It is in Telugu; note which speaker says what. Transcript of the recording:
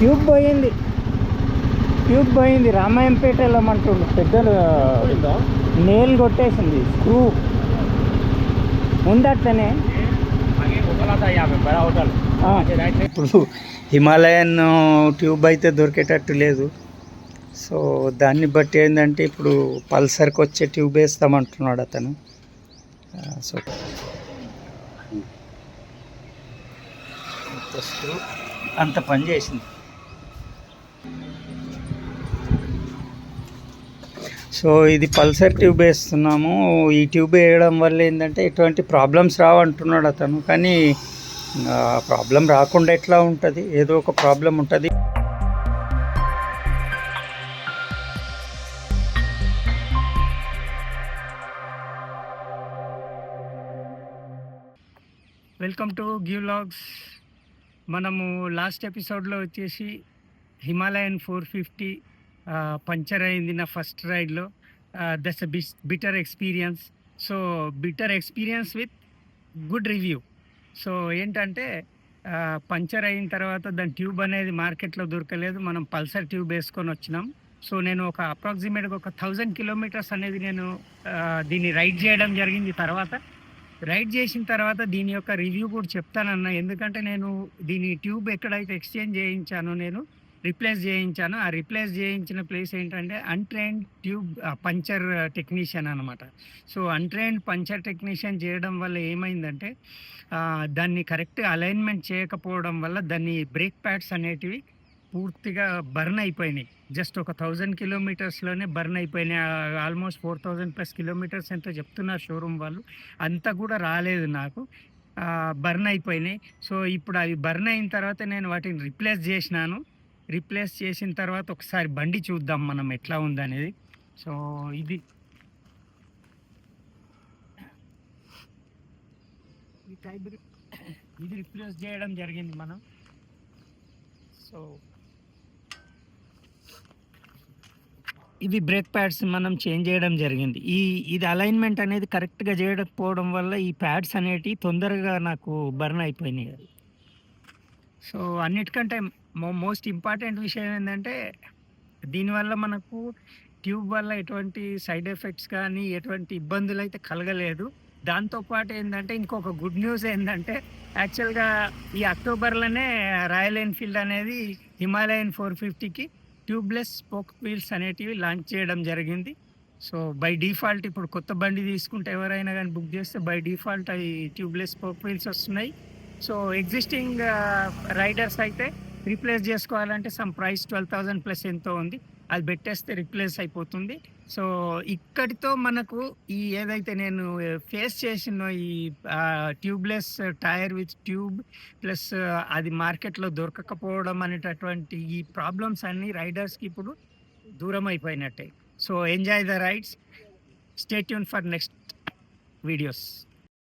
Speaker 1: ట్యూబ్ పోయింది రామాయంపేటలో మనకు పెద్ద నేల్ కొట్టేసింది, స్క్రూ ఉందట్లనే. ఇప్పుడు హిమాలయన్ ట్యూబ్ అయితే దొరికేటట్టు లేదు. సో దాన్ని బట్టి ఏంటంటే ఇప్పుడు పల్సర్కి వచ్చే ట్యూబ్ వేస్తామంటున్నాడు అతను. సో స్క్రూ అంత పని చేసింది. సో ఇది పల్సర్ ట్యూబ్ వేస్తున్నాము. ఈ ట్యూబ్ వేయడం వల్ల ఏంటంటే ఎటువంటి ప్రాబ్లమ్స్ రావంటున్నాడు అతను. కానీ ప్రాబ్లం రాకుండా ఎట్లా ఉంటుంది, ఏదో ఒక ప్రాబ్లం ఉంటుంది. Welcome to give logs. మనము లాస్ట్ ఎపిసోడ్లో వచ్చేసి హిమాలయన్ 450 పంచర్ అయింది నా ఫస్ట్ రైడ్లో. That's a bitter experience. So bitter experience with good review. So ఏంటంటే పంచర్ అయిన తర్వాత దాని ట్యూబ్ అనేది మార్కెట్లో దొరకలేదు, మనం పల్సర్ ట్యూబ్ వేసుకొని వచ్చినాం. సో నేను ఒక అప్రాక్సిమేట్గా ఒక 1000 కిలోమీటర్స్ అనేది నేను దీన్ని రైడ్ చేయడం జరిగింది. రైడ్ చేసిన తర్వాత దీని యొక్క రివ్యూ కూడా చెప్తానన్నా. ఎందుకంటే నేను దీని ట్యూబ్ ఎక్కడైతే ఎక్స్చేంజ్ చేయించానో, నేను రిప్లేస్ చేయించాను. ఆ రిప్లేస్ చేయించిన ప్లేస్ ఏంటంటే అన్ట్రైన్డ్ ట్యూబ్ పంచర్ టెక్నీషియన్ అనమాట. సో అన్ట్రైన్డ్ పంచర్ టెక్నీషియన్ చేయడం వల్ల ఏమైందంటే దాన్ని కరెక్ట్ అలైన్మెంట్ చేయకపోవడం వల్ల దాన్ని బ్రేక్ ప్యాడ్స్ అనేటివి పూర్తిగా బర్న్ అయిపోయినాయి. జస్ట్ ఒక 1000 కిలోమీటర్స్లోనే బర్న్ అయిపోయినాయి. ఆల్మోస్ట్ 4000+ కిలోమీటర్స్ ఎంతో చెప్తున్నారు షోరూమ్ వాళ్ళు. అంతా కూడా రాలేదు నాకు, బర్న్ అయిపోయినాయి. సో ఇప్పుడు అవి బర్న్ అయిన తర్వాత నేను వాటిని రిప్లేస్ చేసినాను. రిప్లేస్ చేసిన తర్వాత ఒకసారి బండి చూద్దాం మనం ఎట్లా ఉందనేది. సో ఇది రిప్లేస్ చేయడం జరిగింది మనం. సో ఇవి బ్రేక్ ప్యాడ్స్ మనం చేంజ్ చేయడం జరిగింది. ఇది అలైన్మెంట్ అనేది కరెక్ట్గా చేయకపోవడం వల్ల ఈ ప్యాడ్స్ అనేటివి తొందరగా నాకు బర్న్ అయిపోయినాయి. సో అన్నిటికంటే మోస్ట్ ఇంపార్టెంట్ విషయం ఏంటంటే దీనివల్ల మనకు ట్యూబ్ వల్ల ఎటువంటి సైడ్ ఎఫెక్ట్స్ కానీ ఎటువంటి ఇబ్బందులు అయితే కలగలేదు. దాంతోపాటు ఏంటంటే ఇంకొక గుడ్ న్యూస్ ఏంటంటే యాక్చువల్గా ఈ అక్టోబర్లోనే రాయల్ ఎన్ఫీల్డ్ అనేది హిమాలయన్ 450కి ట్యూబ్లెస్ స్పోక్ వీల్స్ అనేటివి లాంచ్ చేయడం జరిగింది. సో బై డిఫాల్ట్ ఇప్పుడు కొత్త బండి తీసుకుంటే ఎవరైనా కానీ బుక్ చేస్తే బై డిఫాల్ట్ అవి ట్యూబ్లెస్ స్పోక్ వీల్స్ వస్తున్నాయి. సో ఎగ్జిస్టింగ్ రైడర్స్ అయితే రీప్లేస్ చేసుకోవాలంటే సమ్ ప్రైస్ 12,000+ ఎంతో ఉంది, అది పెట్టేస్తే రీప్లేస్ అయిపోతుంది. సో ఇక్కడితో మనకు ఈ ఏదైతే నేను ఫేస్ చేసిన ఈ tubeless tyre with tube plus అది మార్కెట్లో దొరకకపోవడం అనేటటువంటి ఈ ప్రాబ్లమ్స్ అన్నీ రైడర్స్కి ఇప్పుడు దూరం అయిపోయినట్టే. So enjoy the rides, stay tune for next videos.